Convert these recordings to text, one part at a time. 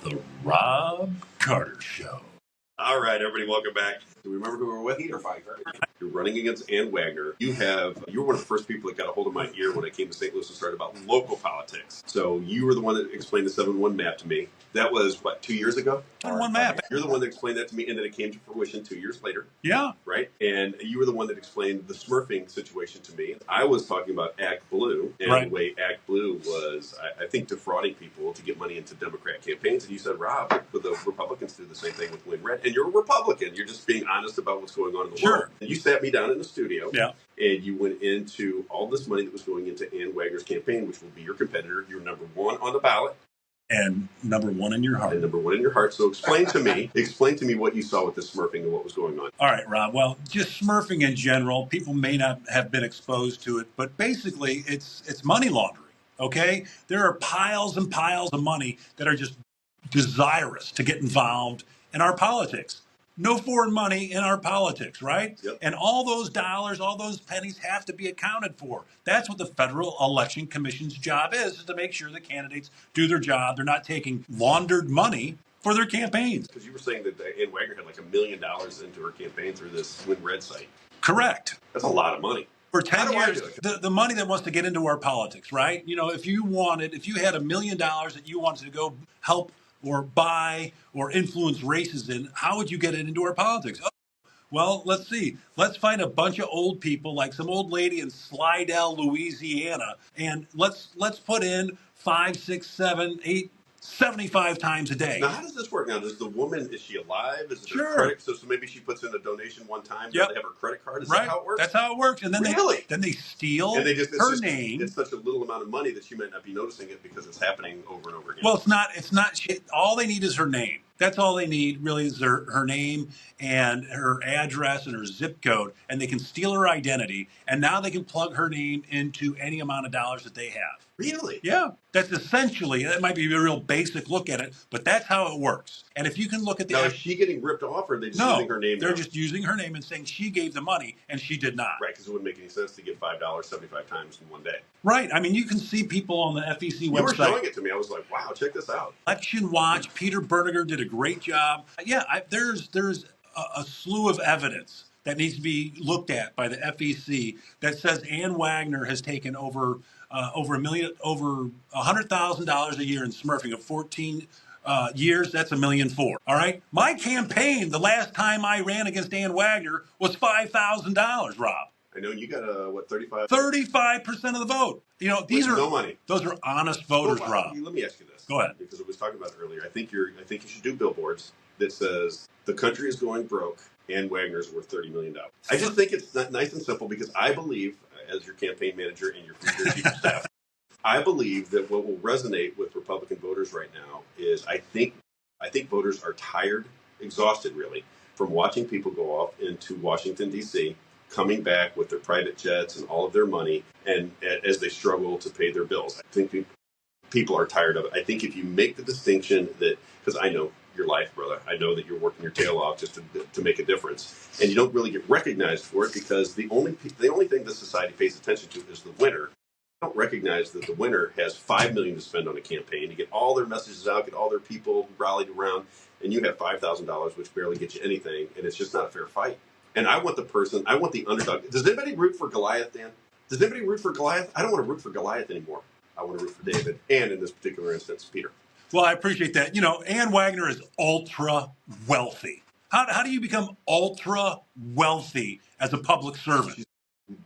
The Robb Carter Show. All right, everybody, welcome back. Do we remember who we're with? Peter Pfeifer. You're running against Ann Wagner. You were one of the first people that got a hold of my ear when I came to St. Louis and started about local politics. So you were the one that explained the 7-1 map to me. That was, what, 2 years ago? 7-1 map. You're the one that explained that to me, and then it came to fruition 2 years later. Yeah. Right? And you were the one that explained the smurfing situation to me. I was talking about Act Blue, and Right. the way Act Blue was, I think, defrauding people to get money into Democrat campaigns. And you said, Rob, the Republicans do the same thing with Win Red. And you're a Republican. You're just being honest about what's going on in the world. And you sat me down in the studio, and you went into all this money that was going into Ann Wagner's campaign, which will be your competitor. You're number one on the ballot. And number one in your heart. And number one in your heart. So explain to me what you saw with this smurfing and what was going on. All right, Rob. Well, just smurfing in general, people may not have been exposed to it, but basically it's money laundering, okay? There are piles and piles of money that are just desirous to get involved in our politics. No foreign money in our politics, right? Yep. And all those dollars, all those pennies have to be accounted for. That's what the Federal Election Commission's job is to make sure the candidates do their job. They're not taking laundered money for their campaigns. Because you were saying that Ann Wagner had like $1 million into her campaign through this Win Red site. Correct. That's a lot of money. For 10 years, the money that wants to get into our politics, right? You know, if you had $1 million that you wanted to go help or buy or influence races in, how would you get it into our politics? Oh, well, let's see. Let's find a bunch of old people, like some old lady in Slidell, Louisiana, and let's put in 5, 6, 7, 8, 75 times a day. Now, how does this work? Now, is she alive? Is it Sure. her credit? So maybe she puts in a donation one time. Yep. They have her credit card. Is Right. that how it works? That's how it works. And then they steal her name. It's such a little amount of money that she might not be noticing it because it's happening over and over again. Well, it's not. All they need is her name. That's all they need, really, is her name and her address and her zip code, and they can steal her identity, and now they can plug her name into any amount of dollars that they have. Really? Yeah. That's essentially, that might be a real basic look at it, but that's how it works. And if you can look at the... Now, is she getting ripped off, or are they just using her name? They're just using her name and saying she gave the money, and she did not. Right, because it wouldn't make any sense to give $5 75 times in one day. Right. I mean, you can see people on the FEC website. You were showing it to me. I was like, wow, check this out. Election Watch, Peter Berniger did a great job. Yeah, there's a slew of evidence that needs to be looked at by the FEC that says Ann Wagner has taken over $100,000 a year in smurfing of 14 years. That's $1.4 million. All right. My campaign, the last time I ran against Ann Wagner, was $5,000, Rob. I know you got 35? 35% of the vote. You know, no money. Those are honest voters, Rob. Let me ask you this. Go ahead. Because I was talking about it earlier. I think you should do billboards that says the country is going broke and Wagner's worth $30 million. I just think it's nice and simple because I believe, as your campaign manager and your future chief of staff, I believe that what will resonate with Republican voters right now is I think voters are tired, exhausted really, from watching people go off into Washington, D.C., coming back with their private jets and all of their money, and as they struggle to pay their bills. I think people are tired of it. I think if you make the distinction that, because I know your life, brother, I know that you're working your tail off just to make a difference, and you don't really get recognized for it because the only thing this society pays attention to is the winner. They don't recognize that the winner has $5 million to spend on a campaign to get all their messages out, get all their people rallied around, and you have $5,000, which barely gets you anything, and it's just not a fair fight. And I want the underdog. Does anybody root for Goliath, Dan? Does anybody root for Goliath? I don't want to root for Goliath anymore. I want to root for David, and in this particular instance, Peter. Well, I appreciate that. You know, Ann Wagner is ultra wealthy. How do you become ultra wealthy as a public servant? She's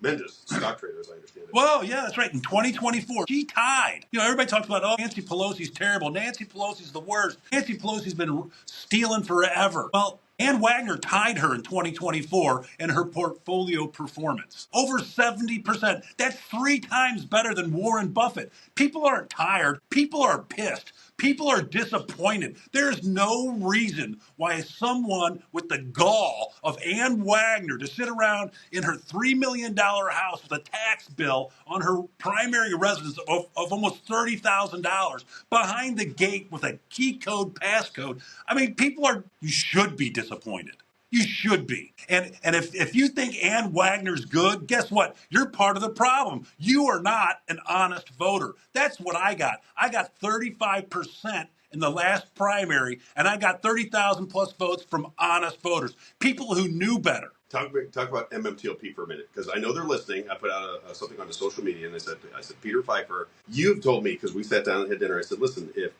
tremendous stock trader, as I understand it. Well, yeah, that's right. In 2024, she tied. You know, everybody talks about, oh, Nancy Pelosi's terrible. Nancy Pelosi's the worst. Nancy Pelosi's been stealing forever. Well, Ann Wagner tied her in 2024 in her portfolio performance. Over 70%. That's 3 times better than Warren Buffett. People aren't tired. People are pissed. People are disappointed. There's no reason why someone with the gall of Ann Wagner to sit around in her $3 million house with a tax bill on her primary residence of almost $30,000 behind the gate with a key code passcode. I mean, you should be disappointed. You should be. And if you think Ann Wagner's good, guess what? You're part of the problem. You are not an honest voter. That's what I got. I got 35% in the last primary, and I got 30,000 plus votes from honest voters, people who knew better. Talk about MMTLP for a minute, because I know they're listening. I put out something on the social media, and I said, Peter Pfeifer, you've told me, because we sat down and had dinner, I said, listen, if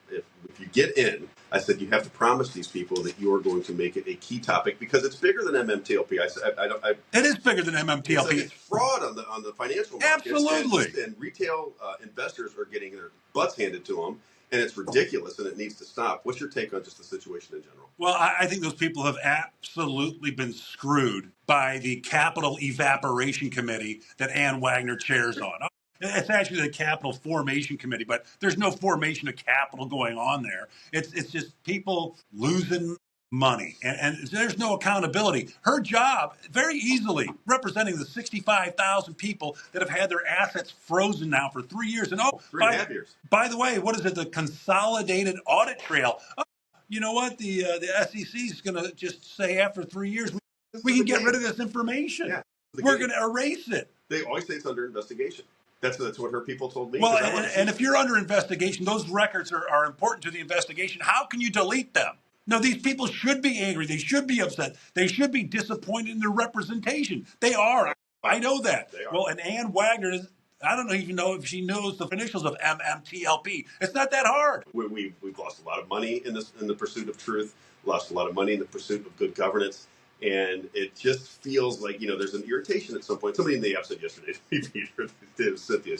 you get in, I said, you have to promise these people that you are going to make it a key topic, because it's bigger than MMTLP. I said, it is bigger than MMTLP. It's fraud on the financial markets. Absolutely. And retail investors are getting their butts handed to them. And it's ridiculous, and it needs to stop. What's your take on just the situation in general? Well, I think those people have absolutely been screwed by the Capital Evaporation Committee that Ann Wagner chairs on. It's actually the Capital Formation Committee, but there's no formation of capital going on there. It's just people losing money, and there's no accountability. Her job, very easily representing the 65,000 people that have had their assets frozen now for 3 years. And 3.5 years. By the way, what is it? The Consolidated Audit Trail. Oh, you know what? The SEC is going to just say after 3 years, we can get rid of this information. Yeah, we're going to erase it. They always say it's under investigation. That's what her people told me. Well, and if you're under investigation, those records are important to the investigation. How can you delete them? No, these people should be angry. They should be upset. They should be disappointed in their representation. They are. I know that. They are. Well, and Ann Wagner is, I don't even know if she knows the initials of MMTLP. It's not that hard. We've lost a lot of money in the pursuit of truth, lost a lot of money in the pursuit of good governance. And it just feels like, there's an irritation at some point. Somebody in the app said yesterday to me, Peter, Cynthia,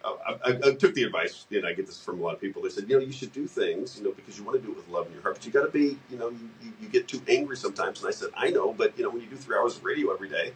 I took the advice, and I get this from a lot of people. They said, you should do things, because you want to do it with love in your heart. But you got to be, you get too angry sometimes. And I said, I know, but, when you do 3 hours of radio every day,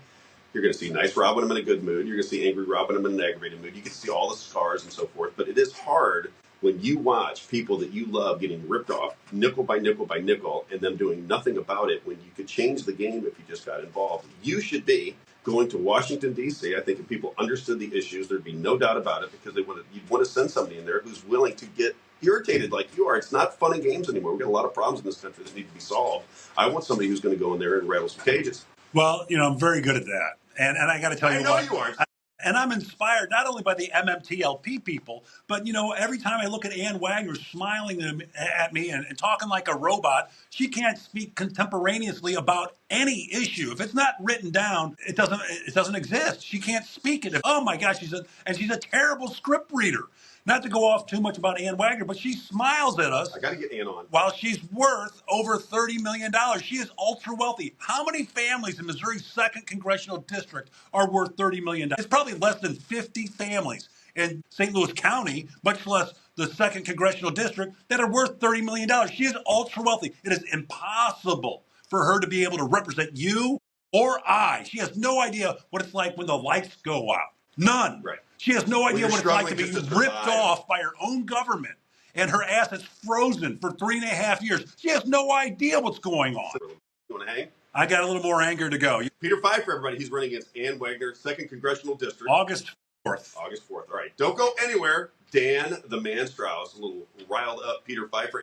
you're going to see nice Robb when I'm in a good mood. You're going to see angry Robb when I'm in an aggravated mood. You get to see all the scars and so forth. But it is hard when you watch people that you love getting ripped off nickel by nickel by nickel and them doing nothing about it when you could change the game if you just got involved. You should be going to Washington, D.C. I think if people understood the issues, there'd be no doubt about it, because you'd want to send somebody in there who's willing to get irritated like you are. It's not fun and games anymore. We've got a lot of problems in this country that need to be solved. I want somebody who's going to go in there and rattle some cages. Well, I'm very good at that. And I got to tell you what. I know you are. And I'm inspired not only by the MMTLP people, but, every time I look at Ann Wagner smiling at me and talking like a robot, she can't speak contemporaneously about any issue. If it's not written down, it doesn't exist. She can't speak it. Oh my gosh, she's a terrible script reader. Not to go off too much about Ann Wagner, but she smiles at us. I got to get Ann on. While she's worth over $30 million. She is ultra wealthy. How many families in Missouri's 2nd Congressional District are worth $30 million? It's probably less than 50 families in St. Louis County, much less the 2nd Congressional District, that are worth $30 million. She is ultra wealthy. It is impossible for her to be able to represent you or I. She has no idea what it's like when the lights go out. None. Right. She has no idea what it's like to be ripped off by her own government and her assets frozen for 3.5 years. She has no idea what's going on. You want to hang? I got a little more anger to go. Peter Pfeifer, everybody. He's running against Ann Wagner, 2nd Congressional District. August 4th. August 4th. All right. Don't go anywhere. Dan, the man Strauss, a little riled up Peter Pfeifer.